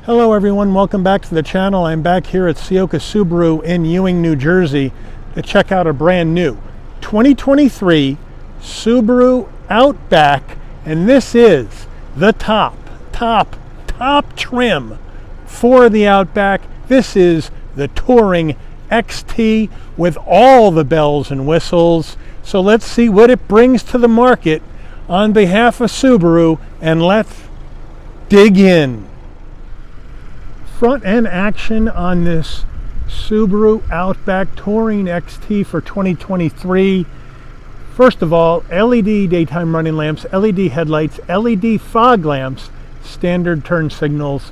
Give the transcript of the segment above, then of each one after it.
Hello everyone, welcome back to the channel. I'm back here at Ciocca Subaru in Ewing, New Jersey to check out a brand new 2023 Subaru Outback, and this is the top trim for the Outback. This is the Touring XT with all the bells and whistles. So let's see what it brings to the market on behalf of Subaru, and let's dig in. Front end action on this Subaru Outback Touring XT for 2023. First of all, LED daytime running lamps, LED headlights, LED fog lamps, standard turn signals,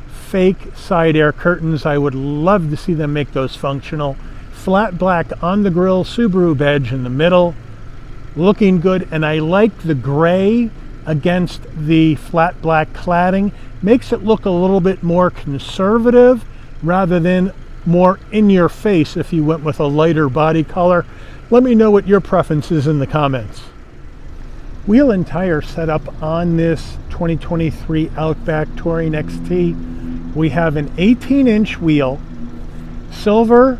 fake side air curtains. I would love to see them make those functional. Flat black on the grille, Subaru badge in the middle. Looking good, and I like the gray against the flat black cladding. Makes it look a little bit more conservative rather than more in your face if you went with a lighter body color. Let me know what your preference is in the comments. Wheel and tire setup on this 2023 Outback Touring XT. We have an 18-inch wheel, silver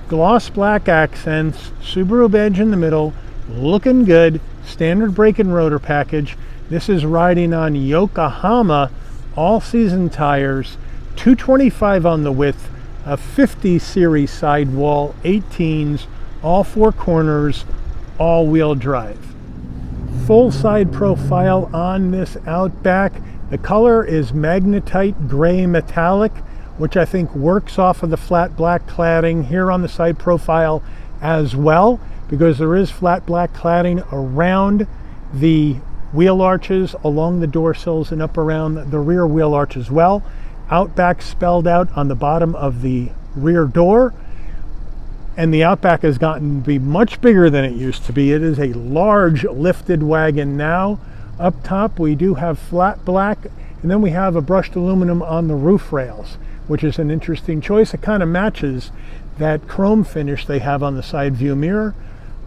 gloss black accents, Subaru badge in the middle, looking good, standard brake and rotor package. This is riding on Yokohama all-season tires, 225 on the width, a 50 series sidewall, 18s, all four corners, all-wheel drive. Full side profile on this Outback. The color is magnetite gray metallic, which I think works off of the flat black cladding here on the side profile as well, because there is flat black cladding around the wheel arches, along the door sills, and up around the rear wheel arch as well. Outback spelled out on the bottom of the rear door, and the Outback has gotten to be much bigger than it used to be. It is a large lifted wagon now. Up top we do have flat black, and then we have a brushed aluminum on the roof rails, which is an interesting choice. It kind of matches that chrome finish they have on the side view mirror.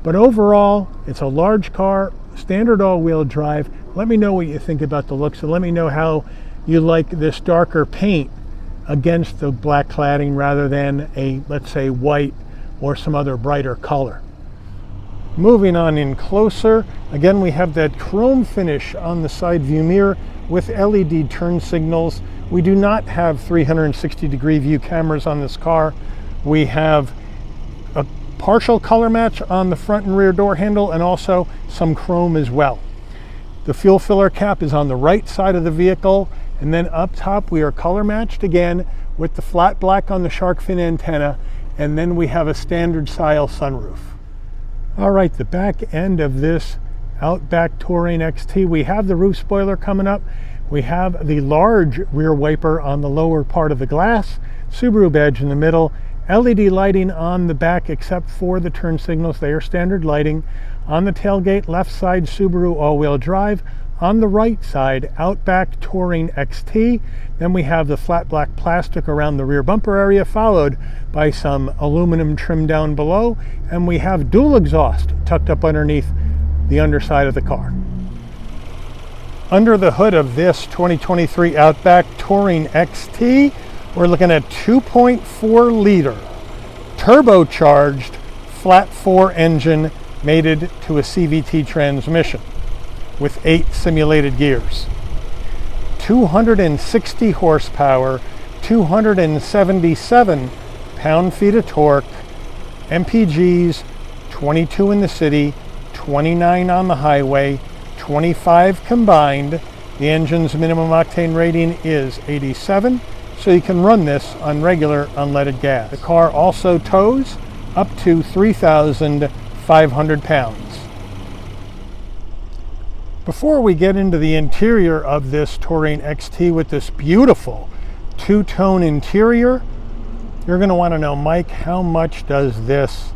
But overall, it's a large car, standard all-wheel drive. Let me know what you think about the looks, and let me know how you like this darker paint against the black cladding rather than a, let's say, white or some other brighter color. Moving on in closer, again we have that chrome finish on the side view mirror with LED turn signals. We do not have 360-degree view cameras on this car. We have a partial color match on the front and rear door handle, and also some chrome as well. The fuel filler cap is on the right side of the vehicle, and then up top we are color matched again with the flat black on the shark fin antenna, and then we have a standard style sunroof. All right, the back end of this Outback Touring XT, we have the roof spoiler coming up. We have the large rear wiper on the lower part of the glass, Subaru badge in the middle, LED lighting on the back except for the turn signals. They are standard lighting. On the tailgate, left side Subaru all-wheel drive. On the right side, Outback Touring XT. Then we have the flat black plastic around the rear bumper area, followed by some aluminum trim down below. And we have dual exhaust tucked up underneath the underside of the car. Under the hood of this 2023 Outback Touring XT, we're looking at 2.4 liter turbocharged flat 4 engine mated to a CVT transmission with 8 simulated gears. 260 horsepower, 277 pound-feet of torque, MPGs 22 in the city, 29 on the highway, 25 combined. The engine's minimum octane rating is 87. So you can run this on regular unleaded gas. The car also tows up to 3,500 pounds. Before we get into the interior of this Touring XT with this beautiful two-tone interior, you're going to want to know, Mike, how much does this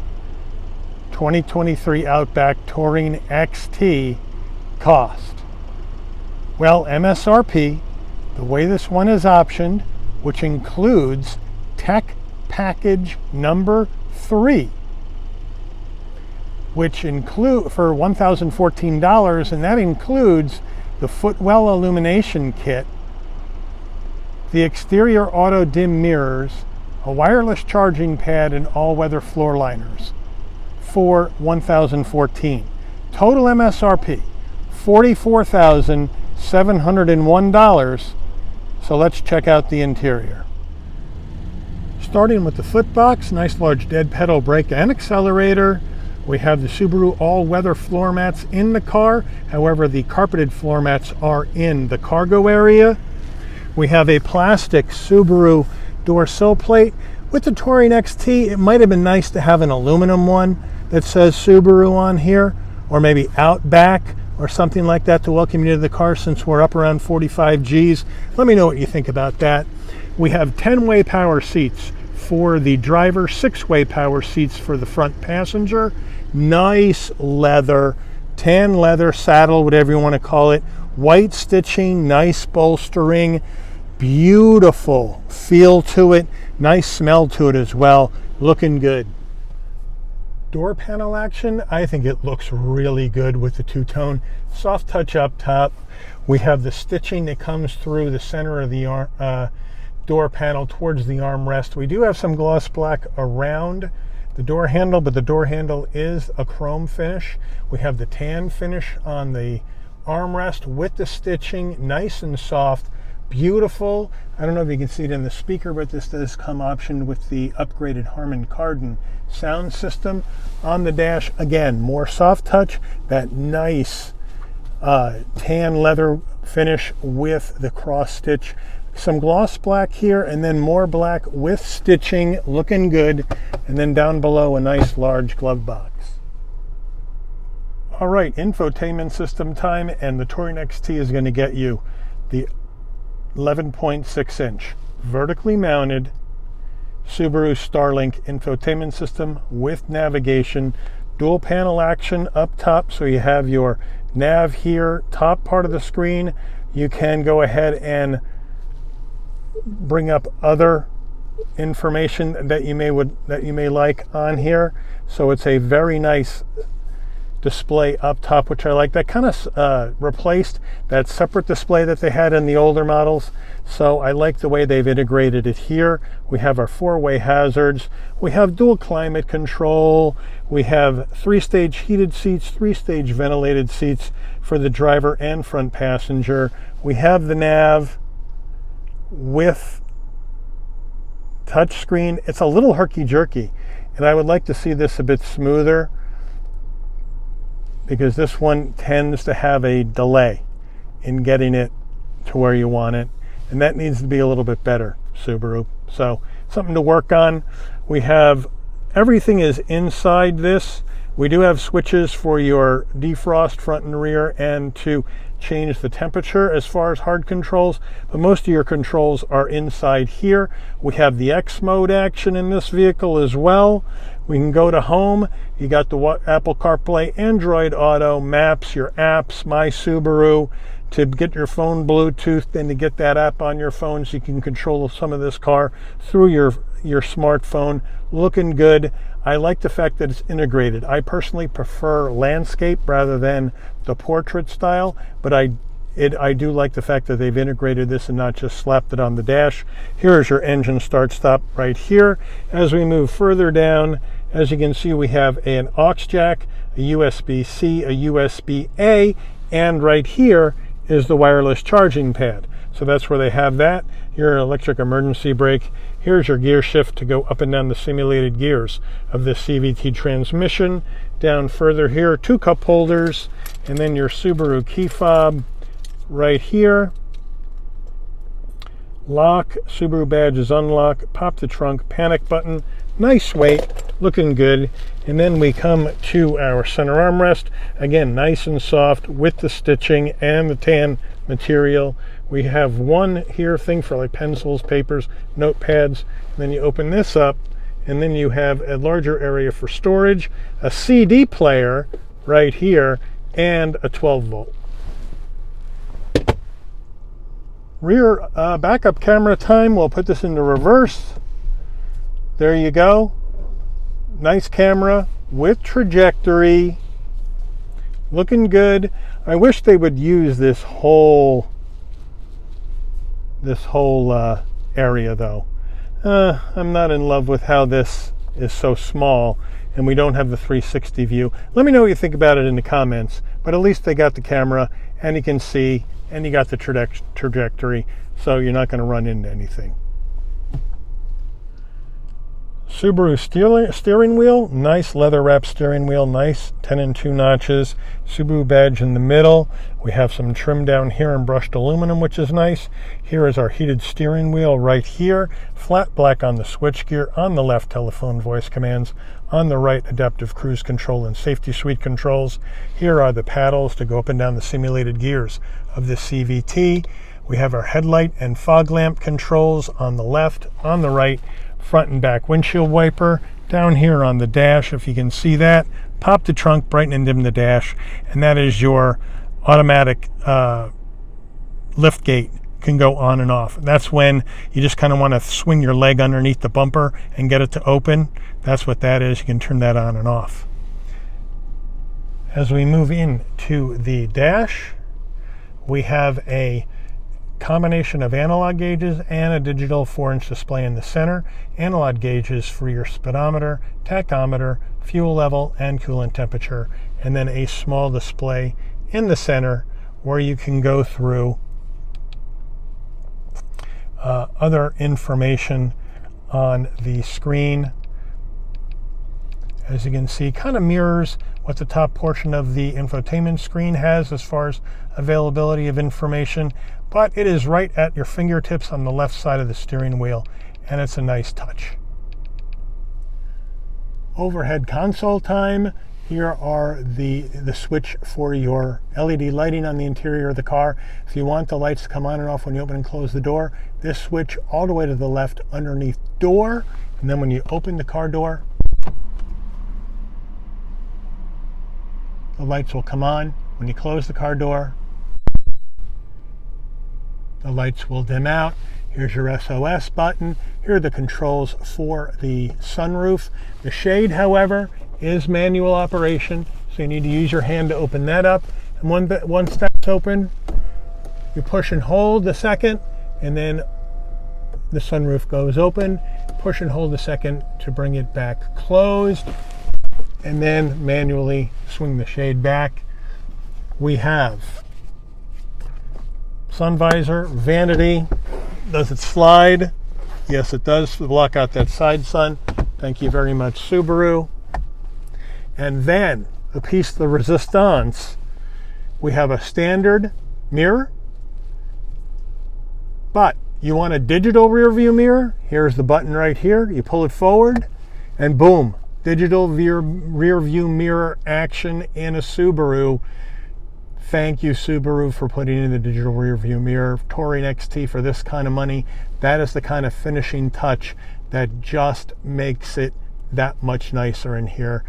2023 Outback Touring XT cost? Well, MSRP, the way this one is optioned, which includes Tech Package number 3, which include for $1,014, and that includes the footwell illumination kit, the exterior auto dim mirrors, a wireless charging pad, and all-weather floor liners for $1,014. Total MSRP, $44,701. So let's check out the interior. Starting with the footbox, nice large dead pedal brake and accelerator. We have the Subaru all-weather floor mats in the car. However, the carpeted floor mats are in the cargo area. We have a plastic Subaru door sill plate. With the Touring XT, it might have been nice to have an aluminum one that says Subaru on here, or maybe Outback or something like that to welcome you to the car, since we're up around 45 Gs. Let me know what you think about that. We have 10-way power seats for the driver, 6-way power seats for the front passenger. Nice leather, tan leather saddle, whatever you want to call it. White stitching, nice bolstering, beautiful feel to it, nice smell to it as well, looking good. Door panel action, I think it looks really good with the two-tone. Soft touch up top. We have the stitching that comes through the center of the door panel towards the armrest. We do have some gloss black around the door handle, but the door handle is a chrome finish. We have the tan finish on the armrest with the stitching, nice and soft, beautiful. I don't know if you can see it in the speaker, but this does come optioned with the upgraded Herman Kardon sound system. On the dash, again, more soft touch, that nice tan leather finish with the cross stitch. Some gloss black here, and then more black with stitching, looking good. And then down below, a nice large glove box. All right, infotainment system time, and the Touring XT is going to get you the 11.6-inch vertically mounted Subaru Starlink infotainment system with navigation, dual panel action up top, so you have your nav here, top part of the screen. You can go ahead and bring up other information that you may like on here. So it's a very nice display up top, which I like. That kind of replaced that separate display that they had in the older models. So I like the way they've integrated it here. We have our 4-way hazards. We have dual climate control. We have 3-stage heated seats, 3-stage ventilated seats for the driver and front passenger. We have the nav with touchscreen. It's a little herky-jerky, and I would like to see this a bit smoother, because this one tends to have a delay in getting it to where you want it, and that needs to be a little bit better, Subaru. So something to work on. We have everything is inside this. We do have switches for your defrost front and rear, and to change the temperature as far as hard controls, but most of your controls are inside here. We have the X mode action in this vehicle as well. We can go to home. You got the Apple CarPlay, Android Auto, Maps, your apps, My Subaru, to get your phone Bluetoothed and to get that app on your phone so you can control some of this car through your smartphone. Looking good. I like the fact that it's integrated. I personally prefer landscape rather than the portrait style, but I do like the fact that they've integrated this and not just slapped it on the dash. Here's your engine start stop right here. As we move further down, as you can see, we have an aux jack, a USB-C, a USB-A, and right here is the wireless charging pad. So that's where they have that. Your electric emergency brake. Here's your gear shift to go up and down the simulated gears of this CVT transmission. Down further here, 2 cup holders, and then your Subaru key fob right here. Lock, Subaru badge is unlock, pop the trunk, panic button. Nice weight, looking good. And then we come to our center armrest. Again, nice and soft with the stitching and the tan material. We have one here thing for like pencils, papers, notepads. And then you open this up, and then you have a larger area for storage, a CD player right here, and a 12-volt. Rear backup camera time, we'll put this into reverse. There you go. Nice camera with trajectory. Looking good. I wish they would use this whole area though. I'm not in love with how this is so small and we don't have the 360 view. Let me know what you think about it in the comments, but at least they got the camera and you can see, and you got the trajectory, so you're not going to run into anything. Subaru steering wheel, nice leather wrap steering wheel, nice 10 and 2 notches, Subaru badge in the middle. We have some trim down here in brushed aluminum, which is nice. Here is our heated steering wheel right here, flat black on the switchgear, on the left telephone voice commands, on the right adaptive cruise control and safety suite controls. Here are the paddles to go up and down the simulated gears of the CVT. We have our headlight and fog lamp controls on the left, on the right, front and back windshield wiper. Down here on the dash, if you can see that, pop the trunk, brighten and dim the dash, and that is your automatic lift gate. Can go on and off. That's when you just kind of want to swing your leg underneath the bumper and get it to open. That's what that is. You can turn that on and off. As we move into the dash, we have a combination of analog gauges and a digital 4-inch display in the center. Analog gauges for your speedometer, tachometer, fuel level, and coolant temperature, and then a small display in the center where you can go through other information on the screen. As you can see, kind of mirrors what the top portion of the infotainment screen has as far as availability of information, but it is right at your fingertips on the left side of the steering wheel, and it's a nice touch. Overhead console time. Here are the switch for your LED lighting on the interior of the car. If you want the lights to come on and off when you open and close the door, this switch all the way to the left underneath door, and then when you open the car door, the lights will come on. When you close the car door, the lights will dim out. Here's your SOS button. Here are the controls for the sunroof. The shade, however, is manual operation, so you need to use your hand to open that up. And once that's open, you push and hold the second, and then the sunroof goes open. Push and hold the second to bring it back closed, and then manually swing the shade back. We have sun visor, vanity. Does it slide? Yes, it does, to block out that side sun. Thank you very much, Subaru. And then, a piece de resistance, we have a standard mirror, but you want a digital rear view mirror. Here's the button right here. You pull it forward, and boom, digital rear view mirror action in a Subaru. Thank you, Subaru, for putting in the digital rear view mirror. Touring XT for this kind of money. That is the kind of finishing touch that just makes it that much nicer in here.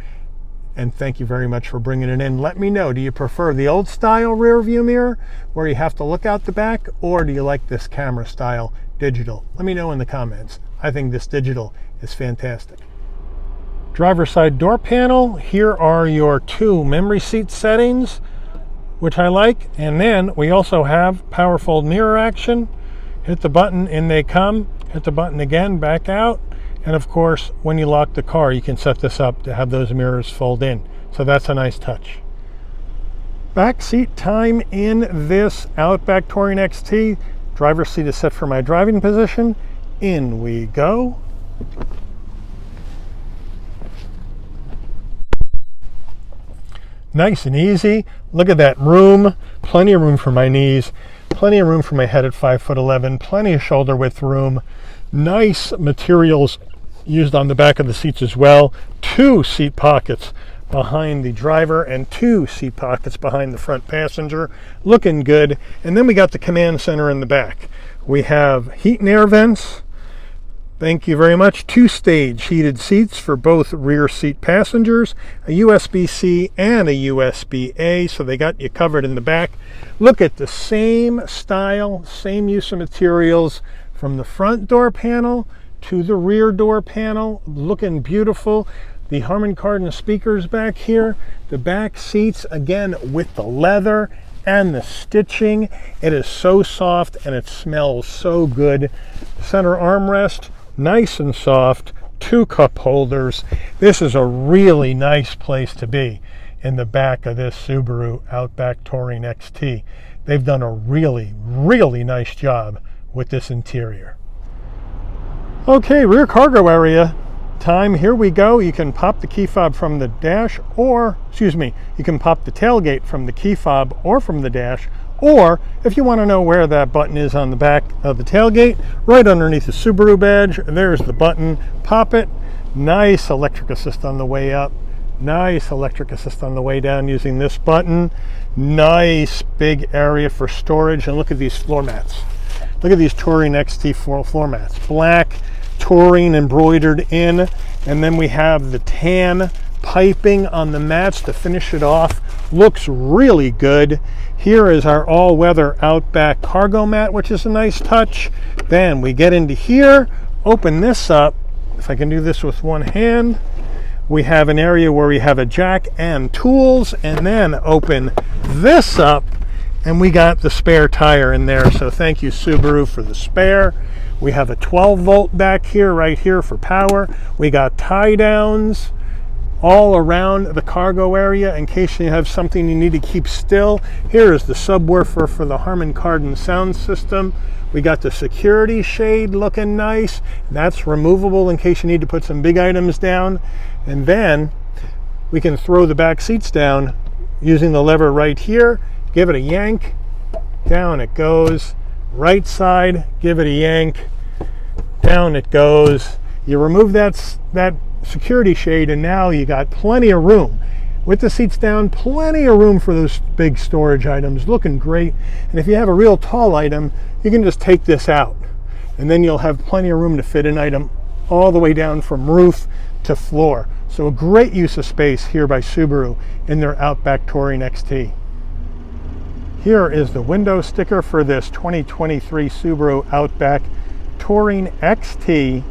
And thank you very much for bringing it in. Let me know, do you prefer the old style rear view mirror where you have to look out the back, or do you like this camera style digital? Let me know in the comments. I think this digital is fantastic. Driver's side door panel. Here are your 2 memory seat settings, which I like. And then we also have power fold mirror action. Hit the button and they come. Hit the button again, back out. And of course, when you lock the car, you can set this up to have those mirrors fold in. So that's a nice touch. Back seat time in this Outback Touring XT. Driver's seat is set for my driving position. In we go. Nice and easy. Look at that room. Plenty of room for my knees. Plenty of room for my head at 5'11". Plenty of shoulder width room. Nice materials used on the back of the seats as well. 2 seat pockets behind the driver and 2 seat pockets behind the front passenger. Looking good. And then we got the command center in the back. We have heat and air vents. Thank you very much. 2-stage heated seats for both rear seat passengers, a USB-C and a USB-A, so they got you covered in the back. Look at the same style, same use of materials from the front door panel to the rear door panel. Looking beautiful. The Herman Kardon speakers back here. The back seats, again, with the leather and the stitching. It is so soft and it smells so good. Center armrest, nice and soft. 2 cup holders. This is a really nice place to be in the back of this Subaru Outback Touring XT. They've done a really, really nice job with this interior. Okay, rear cargo area time. Here we go. You can pop the key fob from the dash, or, excuse me, you can pop the tailgate from the key fob or from the dash, or if you want to know where that button is on the back of the tailgate, right underneath the Subaru badge, there's the button. Pop it. Nice electric assist on the way up. Nice electric assist on the way down using this button. Nice big area for storage. And look at these floor mats. Look at these Touring XT floor mats. Black, Touring embroidered in. And then we have the tan piping on the mats to finish it off. Looks really good. Here is our all-weather Outback cargo mat, which is a nice touch. Then we get into here, open this up. If I can do this with one hand, we have an area where we have a jack and tools, and then open this up, and we got the spare tire in there. So thank you, Subaru, for the spare. We have a 12-volt back here, right here for power. We got tie downs all around the cargo area in case you have something you need to keep still. Here is the subwoofer for the Herman Kardon sound system. We got the security shade looking nice. That's removable in case you need to put some big items down. And then we can throw the back seats down using the lever right here. Give it a yank, down it goes. Right side, give it a yank, down it goes. You remove that security shade, and now you got plenty of room. With the seats down, plenty of room for those big storage items. Looking great. And if you have a real tall item, you can just take this out, and then you'll have plenty of room to fit an item all the way down from roof to floor. So a great use of space here by Subaru in their Outback Touring XT. Here is the window sticker for this 2023 Subaru Outback Touring XT,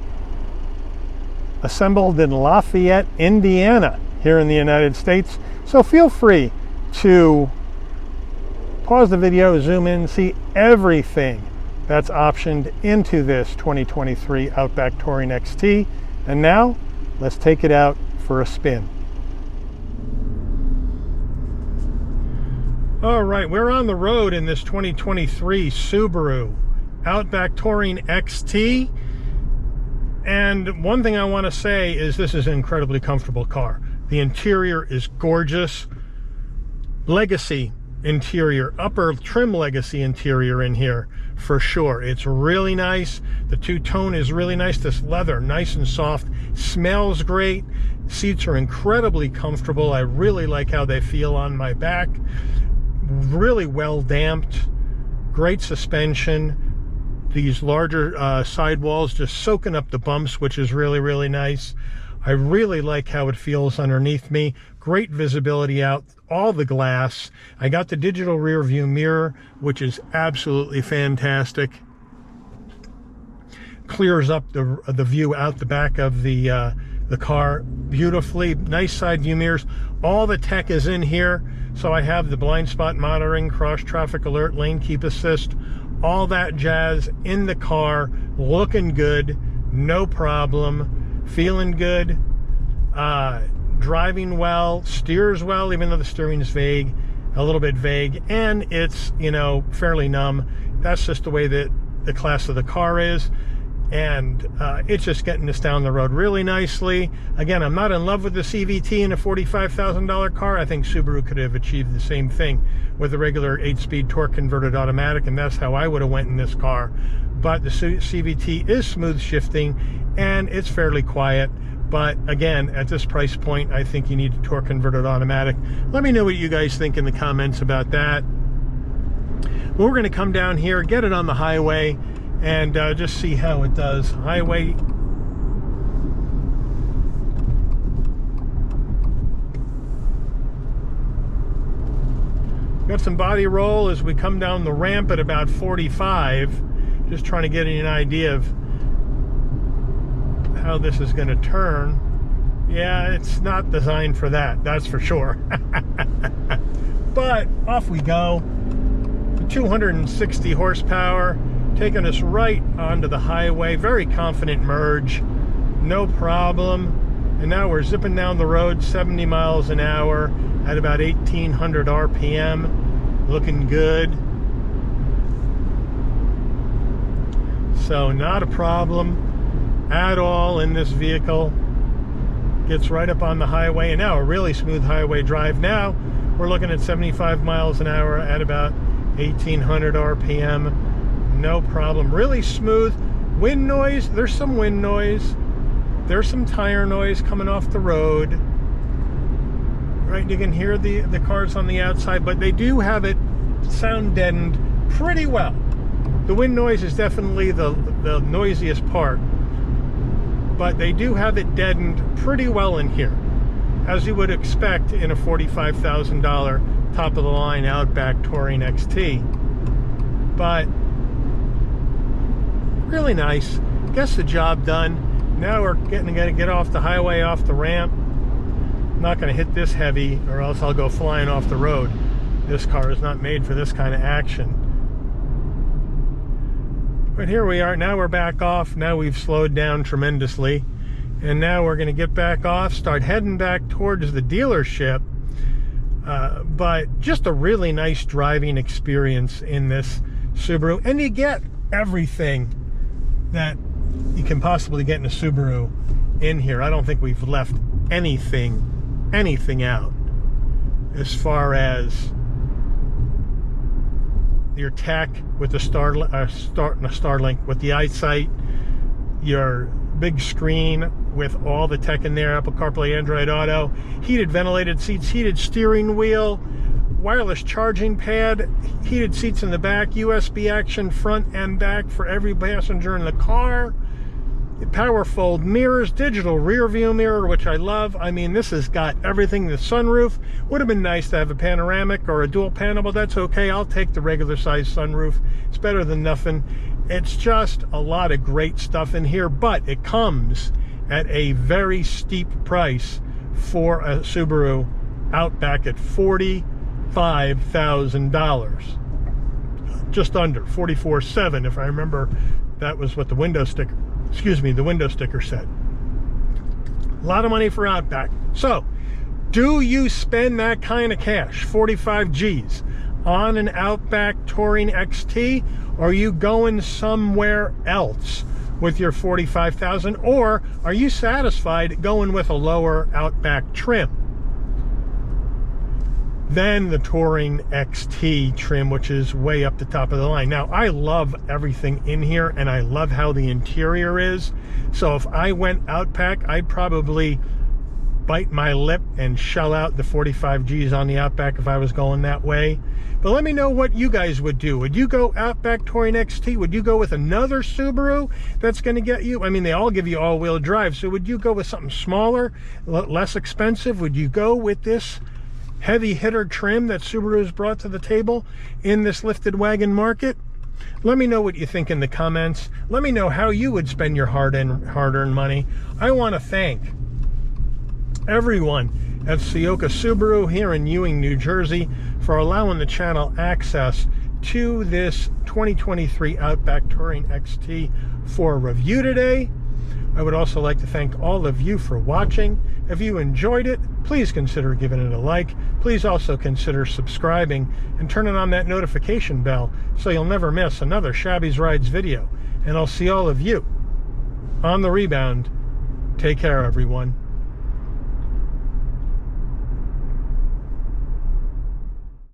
assembled in Lafayette, Indiana, here in the United States. So feel free to pause the video, zoom in, see everything that's optioned into this 2023 Outback Touring XT. And now, let's take it out for a spin. All right, we're on the road in this 2023 Subaru Outback Touring XT. And one thing I want to say is this is an incredibly comfortable car. The interior is gorgeous. Legacy interior, upper trim Legacy interior in here for sure. It's really nice. The two-tone is really nice. This leather, nice and soft, smells great. Seats are incredibly comfortable. I really like how they feel on my back. Really well damped, great suspension. These larger sidewalls just soaking up the bumps, which is really, really nice. I really like how it feels underneath me. Great visibility out, all the glass. I got the digital rear view mirror, which is absolutely fantastic. Clears up the view out the back of the car beautifully. Nice side view mirrors. All the tech is in here. So I have the blind spot monitoring, cross traffic alert, lane keep assist, all that jazz in the car, looking good, no problem, feeling good, driving well, steers well, even though the steering is vague, a little bit vague, and it's, you know, fairly numb. That's just the way that the class of the car is. And it's just getting us down the road really nicely. Again, I'm not in love with the CVT in a $45,000 car. I think Subaru could have achieved the same thing with a regular 8-speed torque converted automatic, and that's how I would have went in this car. But the CVT is smooth shifting and it's fairly quiet. But again, at this price point, I think you need a torque converted automatic. Let me know what you guys think in the comments about that. But we're going to come down here, get it on the highway, and just see how it does. Highway. Got some body roll as we come down the ramp at about 45. Just trying to get an idea of how this is going to turn. Yeah, it's not designed for that, that's for sure. But off we go. 260 horsepower, taking us right onto the highway. Very confident merge, no problem. And now we're zipping down the road 70 miles an hour at about 1800 RPM. Looking good. So not a problem at all in this vehicle. Gets right up on the highway, and now a really smooth highway drive. Now we're looking at 75 miles an hour at about 1800 RPM. No problem. Really smooth. Wind noise, there's some wind noise. There's some tire noise coming off the road. Right, you can hear the cars on the outside, but they do have it sound deadened pretty well. The wind noise is definitely the noisiest part, but they do have it deadened pretty well in here, as you would expect in a $45,000 top-of-the-line Outback Touring XT. But really nice. Gets the job done. Now we're going to get off the highway, off the ramp. I'm not going to hit this heavy, or else I'll go flying off the road. This car is not made for this kind of action. But here we are. Now we're back off. Now we've slowed down tremendously. And now we're going to get back off, start heading back towards the dealership. But just a really nice driving experience in this Subaru. And you get everything that you can possibly get in a Subaru in here. I don't think we've left anything out as far as your tech with the Starlink, with the EyeSight, your big screen with all the tech in there, Apple CarPlay, Android Auto, heated ventilated seats, heated steering wheel, wireless charging pad, heated seats in the back, USB action front and back for every passenger in the car, power fold mirrors, digital rear view mirror, which I love. I mean, this has got everything. The sunroof would have been nice to have a panoramic or a dual panel, but that's okay. I'll take the regular size sunroof. It's better than nothing. It's just a lot of great stuff in here, but it comes at a very steep price for a Subaru Outback at $45,000. Just under $44,700, if I remember. That was what the window sticker, the window sticker said. A lot of money for Outback. So, do you spend that kind of cash, 45 G's, on an Outback Touring XT? Or are you going somewhere else with your 45,000? Or are you satisfied going with a lower Outback trim than the Touring XT trim, which is way up the top of the line? Now, I love everything in here, and I love how the interior is. So if I went Outback, I'd probably bite my lip and shell out the 45 G's on the Outback if I was going that way. But let me know what you guys would do. Would you go Outback Touring XT? Would you go with another Subaru that's going to get you? I mean, they all give you all-wheel drive. So would you go with something smaller, less expensive? Would you go with this heavy hitter trim that Subaru's brought to the table in this lifted wagon market? Let me know what you think in the comments. Let me know how you would spend your hard-earned money. I want to thank everyone at Ciocca Subaru here in Ewing, New Jersey, for allowing the channel access to this 2023 Outback Touring XT for review today. I would also like to thank all of you for watching. If you enjoyed it, please consider giving it a like. Please also consider subscribing and turning on that notification bell so you'll never miss another Shabby's Rides video. And I'll see all of you on the rebound. Take care, everyone.